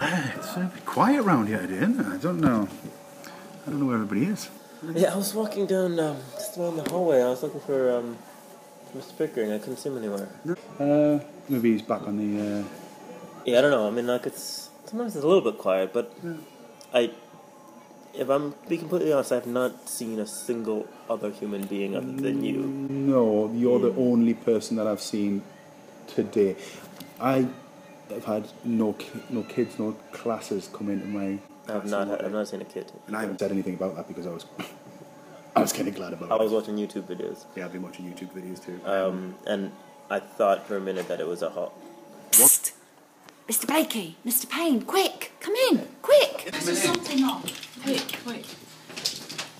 It's a bit quiet around here today, isn't it? I don't know where everybody is. Yeah, I was walking down just around the hallway. I was looking for Mr. Pickering. I couldn't see him anywhere. Maybe he's back on the... Yeah, I don't know. I mean, like, sometimes it's a little bit quiet, but if I'm being completely honest, I've not seen a single other human being other than you. No, you're the only person that I've seen today. I've had no kids, no classes come into my... I've not seen a kid. And I haven't said anything about that because I was kind of glad about it. I was watching YouTube videos. Yeah, I've been watching YouTube videos too. And I thought for a minute that it was a hot... What? Mr. Blakey, Mr. Payne, quick, come in, quick. There's something on. Quick.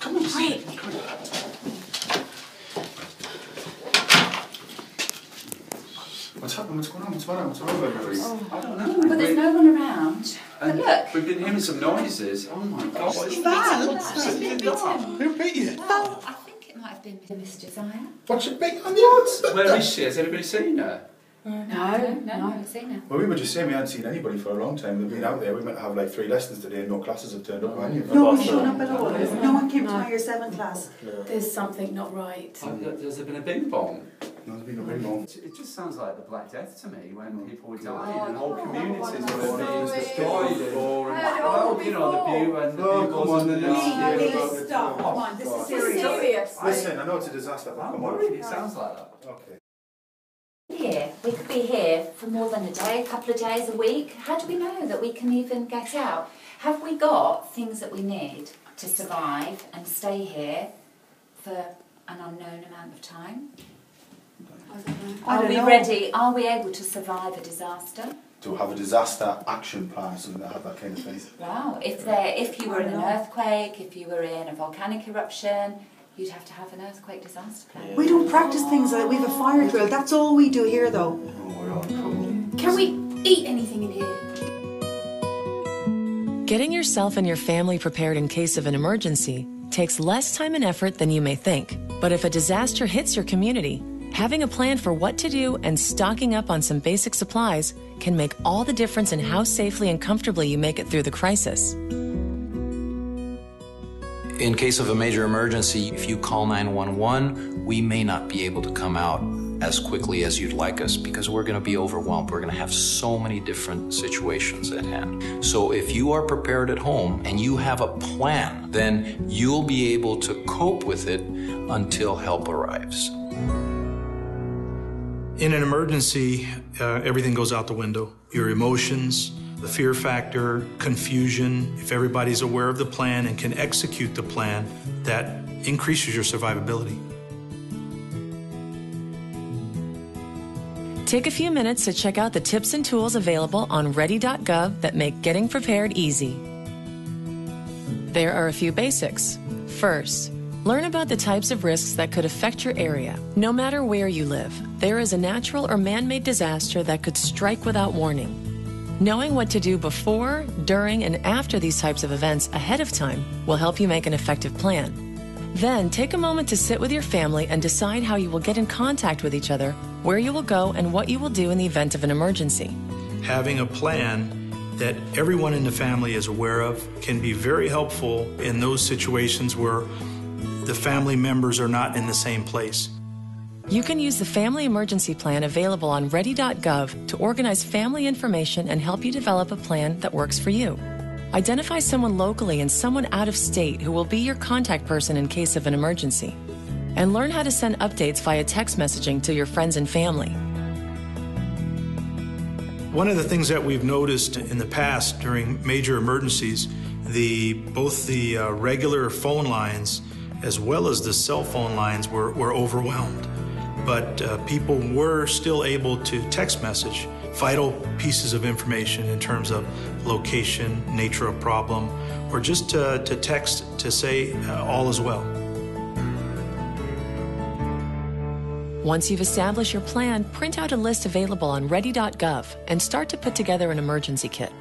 Come on, quick. What's happening? What's going on? What's wrong with everybody? I don't know. But there's no one around. But look. We've been hearing some noises. Oh my God. What's that? Who beat you? Well, I think it might have been Miss Desire. What's your big on the odds? Where is she? Has anybody seen her? No, I haven't seen her. Well, we were just saying we hadn't seen anybody for a long time. They've been out there. We meant to have like 3 lessons today and no classes have turned up, haven't you? No one's shown up at all. No one came to my year 7 class. No. There's something not right. Has there been a bing bong? No, there's been no big one. It just sounds like the Black Death to me, when people were dying and whole communities were being destroyed. Well, you know, the view and the vehicles and the Please stop. Come on, this is serious. Listen, I know it's a disaster, but come on. It sounds like that. Okay. Here, we could be here for more than a day, a couple of days, a week. How do we know that we can even get out? Have we got things that we need to survive and stay here for an unknown amount of time? Are we ready? Are we able to survive a disaster? To have a disaster action plan, something that had that kind of thing. Wow, if you were in an earthquake, if you were in a volcanic eruption, you'd have to have an earthquake disaster plan. We don't practice things like we have a fire drill. That's all we do here, though. Can we eat anything in here? Getting yourself and your family prepared in case of an emergency takes less time and effort than you may think. But if a disaster hits your community, having a plan for what to do and stocking up on some basic supplies can make all the difference in how safely and comfortably you make it through the crisis. In case of a major emergency, if you call 911, we may not be able to come out as quickly as you'd like us because we're going to be overwhelmed. We're going to have so many different situations at hand. So if you are prepared at home and you have a plan, then you'll be able to cope with it until help arrives. In an emergency, everything goes out the window. Your emotions, the fear factor, confusion. If everybody's aware of the plan and can execute the plan, that increases your survivability. Take a few minutes to check out the tips and tools available on ready.gov that make getting prepared easy. There are a few basics. First, learn about the types of risks that could affect your area. No matter where you live, there is a natural or man-made disaster that could strike without warning. Knowing what to do before, during, and after these types of events ahead of time will help you make an effective plan. Then take a moment to sit with your family and decide how you will get in contact with each other, where you will go, and what you will do in the event of an emergency. Having a plan that everyone in the family is aware of can be very helpful in those situations where the family members are not in the same place. You can use the Family Emergency Plan available on ready.gov to organize family information and help you develop a plan that works for you. Identify someone locally and someone out of state who will be your contact person in case of an emergency. And learn how to send updates via text messaging to your friends and family. One of the things that we've noticed in the past during major emergencies, both the regular phone lines as well as the cell phone lines were overwhelmed. But people were still able to text message vital pieces of information in terms of location, nature of problem, or just to text to say all is well. Once you've established your plan, print out a list available on ready.gov and start to put together an emergency kit.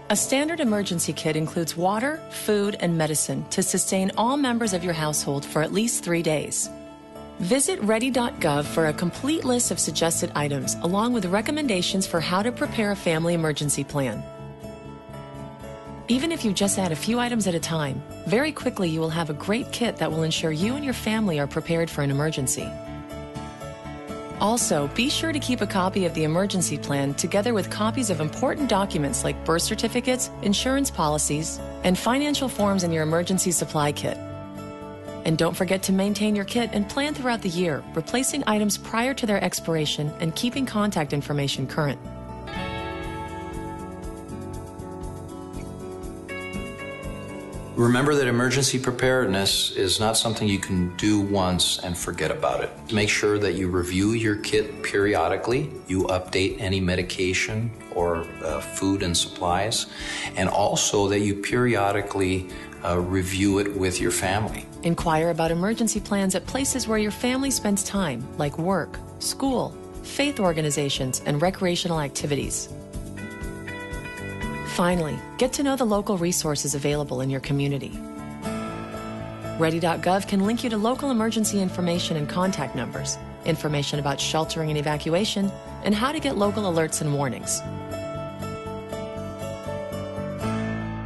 A standard emergency kit includes water, food, and medicine to sustain all members of your household for at least 3 days. Visit ready.gov for a complete list of suggested items, along with recommendations for how to prepare a family emergency plan. Even if you just add a few items at a time, very quickly you will have a great kit that will ensure you and your family are prepared for an emergency. Also, be sure to keep a copy of the emergency plan together with copies of important documents like birth certificates, insurance policies, and financial forms in your emergency supply kit. And don't forget to maintain your kit and plan throughout the year, replacing items prior to their expiration and keeping contact information current. Remember that emergency preparedness is not something you can do once and forget about it. Make sure that you review your kit periodically, you update any medication or food and supplies, and also that you periodically review it with your family. Inquire about emergency plans at places where your family spends time, like work, school, faith organizations, and recreational activities. Finally, get to know the local resources available in your community. Ready.gov can link you to local emergency information and contact numbers, information about sheltering and evacuation, and how to get local alerts and warnings.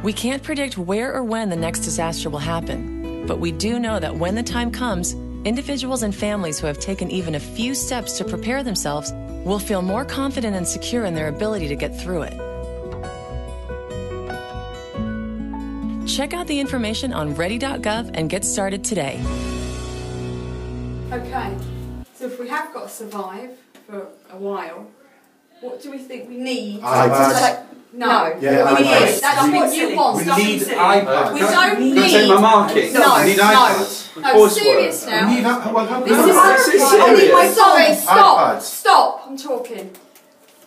We can't predict where or when the next disaster will happen, but we do know that when the time comes, individuals and families who have taken even a few steps to prepare themselves will feel more confident and secure in their ability to get through it. Check out the information on ready.gov and get started today. Okay, so if we have got to survive for a while, what do we think we need? No. Yeah, we iPads. need. That's what you want. We need iPads. We don't need. Can I take my market? No. We need iPads. No, serious now. We need how This is I need my sorry, stop. iPads. Stop, I'm talking.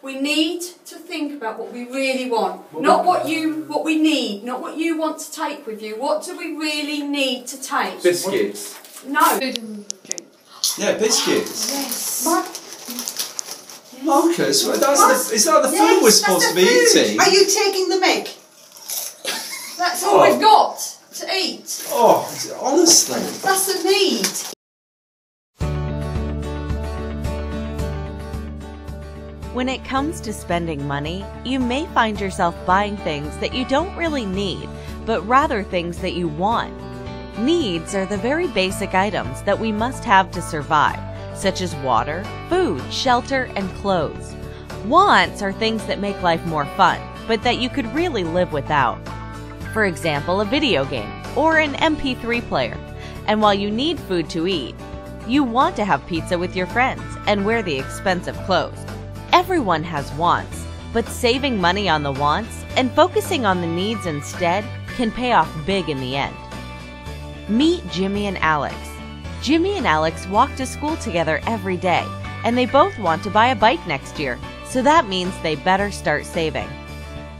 We need to think about what we really want. Not what we need, not what you want to take with you. What do we really need to take? Biscuits. No. Yeah, biscuits. Yes. Marcus, is that the food we're supposed to be eating? Are you taking the mick? That's all we've got to eat. Oh, honestly. That's a need. When it comes to spending money, you may find yourself buying things that you don't really need, but rather things that you want. Needs are the very basic items that we must have to survive, such as water, food, shelter, and clothes. Wants are things that make life more fun, but that you could really live without. For example, a video game or an MP3 player. And while you need food to eat, you want to have pizza with your friends and wear the expensive clothes. Everyone has wants, but saving money on the wants and focusing on the needs instead can pay off big in the end. Meet Jimmy and Alex. Jimmy and Alex walk to school together every day, and they both want to buy a bike next year, so that means they better start saving.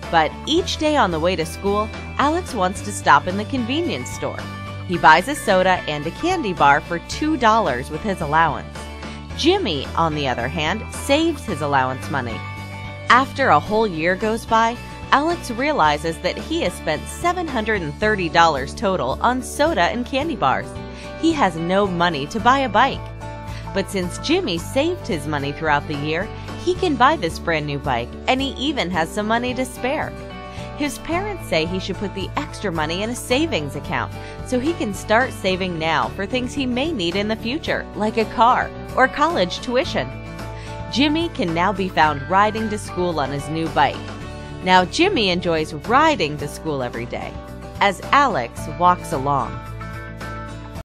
But each day on the way to school, Alex wants to stop in the convenience store. He buys a soda and a candy bar for $2 with his allowance. Jimmy, on the other hand, saves his allowance money. After a whole year goes by, Alex realizes that he has spent $730 total on soda and candy bars. He has no money to buy a bike. But since Jimmy saved his money throughout the year, he can buy this brand new bike, and he even has some money to spare. His parents say he should put the extra money in a savings account so he can start saving now for things he may need in the future, like a car or college tuition. Jimmy can now be found riding to school on his new bike. Now Jimmy enjoys riding to school every day as Alex walks along.